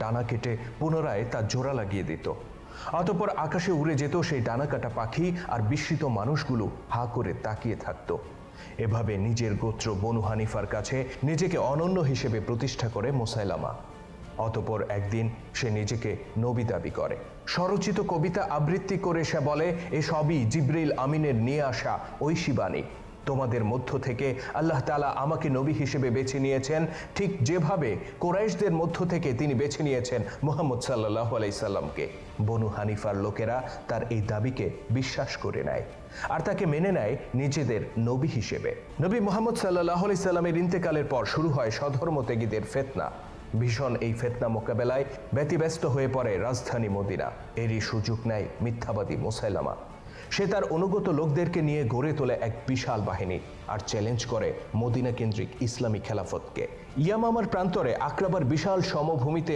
ডানা কেটে পুনরায় তা জোড়া লাগিয়ে দিত। অতঃপর আকাশে উড়ে যেত সেই ডানা কাটা পাখি, আর বিস্মিত মানুষগুলো হা করে তাকিয়ে থাকত। এভাবে নিজের গোত্র বনু হানিফার কাছে নিজেকে অনন্য হিসেবে প্রতিষ্ঠা করে মুসাইলামা। অতঃপর একদিন সে নিজেকে নবী দাবি করে। স্বরচিত কবিতা আবৃত্তি করে সে বলে, এসবই জিবরিল আমিনের নিয়ে আসা ঐশী বাণী। তোমাদের মধ্য থেকে আল্লাহ তাআলা আমাকে নবী হিসেবে বেছে নিয়েছেন, ঠিক যেভাবে কুরাইশদের মধ্য থেকে তিনি বেছে নিয়েছেন মুহাম্মদ সাল্লাল্লাহু আলাইহি সাল্লামকে। বনু হানিফার লোকেরা তার এই দাবিকে বিশ্বাস করে নেয় আর তাকে মেনে নেয় নিজেদের নবী হিসেবে। নবী মুহাম্মদ সাল্লাল্লাহু আলাইহি সাল্লামের ইন্তেকালের পর শুরু হয় স্বধর্ম ত্যাগীদের ফিতনা। ভীষণ এই ফিতনা মোকাবেলায় ব্যতিব্যস্ত হয়ে পড়ে রাজধানী মদিনা। এরই সুযোগ নেয় মিথ্যাবাদী মুসাইলামা। সে তার অনুগত লোকদেরকে নিয়ে গড়ে তোলে এক বিশাল বাহিনী আর চ্যালেঞ্জ করে মদিনা কেন্দ্রিক ইসলামী খেলাফতকে। ইয়ামামার প্রান্তরে আকরাবার বিশাল সমভূমিতে